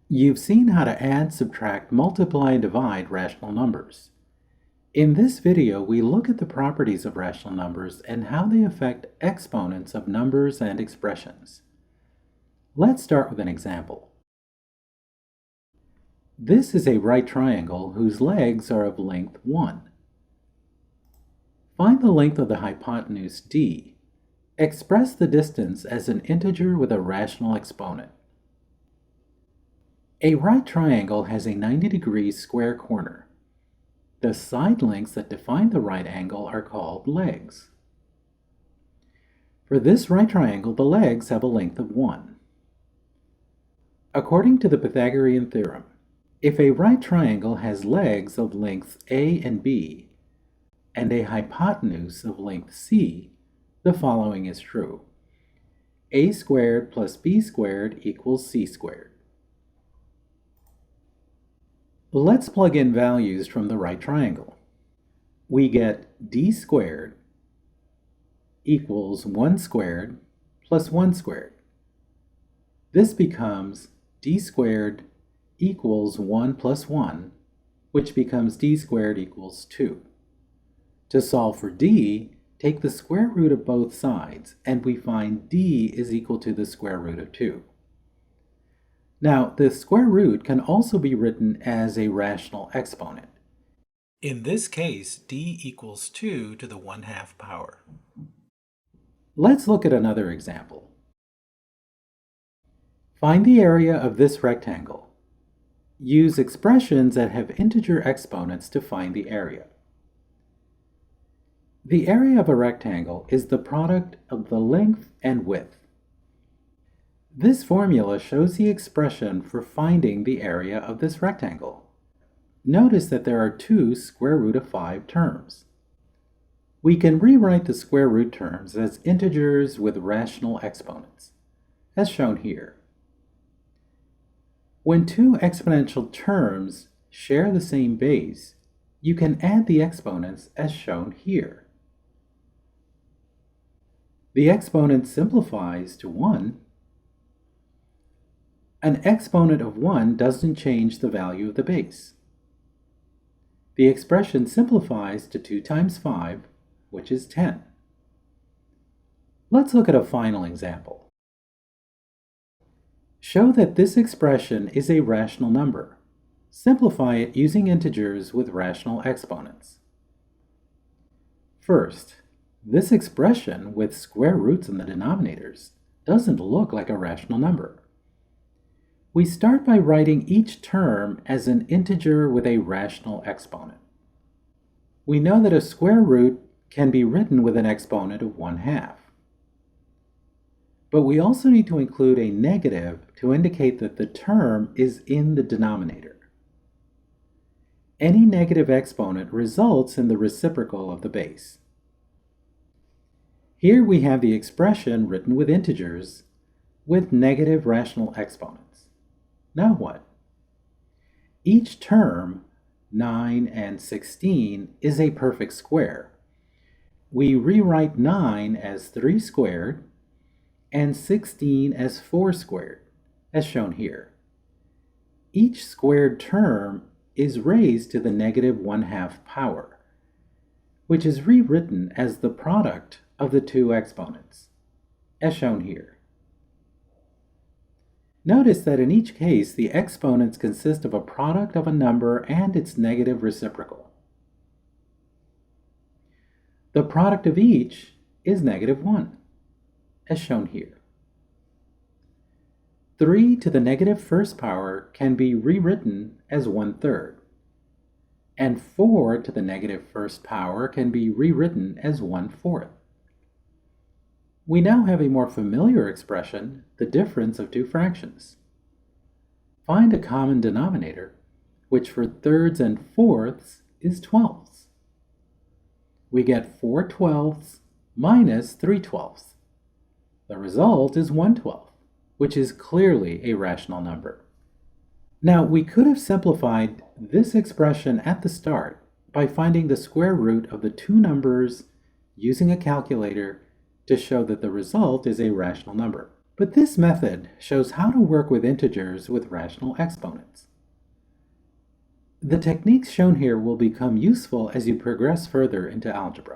You've seen how to add, subtract, multiply, and divide rational numbers. In this video, we look at the properties of rational numbers and how they affect exponents of numbers and expressions. Let's start with an example. This is a right triangle whose legs are of length 1. Find the length of the hypotenuse d. Express the distance as an integer with a rational exponent. A right triangle has a 90-degree square corner. The side lengths that define the right angle are called legs. For this right triangle, the legs have a length of 1. According to the Pythagorean theorem, if a right triangle has legs of lengths a and b, and a hypotenuse of length c, the following is true. A squared plus b squared equals c squared. Let's plug in values from the right triangle. We get d squared equals 1 squared plus 1 squared. This becomes d squared equals 1 plus 1, which becomes d squared equals 2. To solve for d, take the square root of both sides, and we find d is equal to the square root of 2. Now, the square root can also be written as a rational exponent. In this case, d equals 2 to the 1/2 power. Let's look at another example. Find the area of this rectangle. Use expressions that have integer exponents to find the area. The area of a rectangle is the product of the length and width. This formula shows the expression for finding the area of this rectangle. Notice that there are two square root of 5 terms. We can rewrite the square root terms as integers with rational exponents, as shown here. When two exponential terms share the same base, you can add the exponents as shown here. The exponent simplifies to 1. An exponent of 1 doesn't change the value of the base. The expression simplifies to 2 times 5, which is 10. Let's look at a final example. Show that this expression is a rational number. Simplify it using integers with rational exponents. First, this expression with square roots in the denominators doesn't look like a rational number. We start by writing each term as an integer with a rational exponent. We know that a square root can be written with an exponent of 1/2. But we also need to include a negative to indicate that the term is in the denominator. Any negative exponent results in the reciprocal of the base. Here we have the expression written with integers with negative rational exponents. Now what? Each term, 9 and 16, is a perfect square. We rewrite 9 as 3 squared and 16 as 4 squared, as shown here. Each squared term is raised to the negative 1/2 power, which is rewritten as the product of the two exponents, as shown here. Notice that in each case, the exponents consist of a product of a number and its negative reciprocal. The product of each is negative 1, as shown here. 3 to the negative first power can be rewritten as 1/3, and 4 to the negative first power can be rewritten as 1/4. We now have a more familiar expression, the difference of two fractions. Find a common denominator, which for thirds and fourths is twelfths. We get 4/12 minus 3/12. The result is 1/12, which is clearly a rational number. Now, we could have simplified this expression at the start by finding the square root of the two numbers using a calculator to show that the result is a rational number. But this method shows how to work with integers with rational exponents. The techniques shown here will become useful as you progress further into algebra.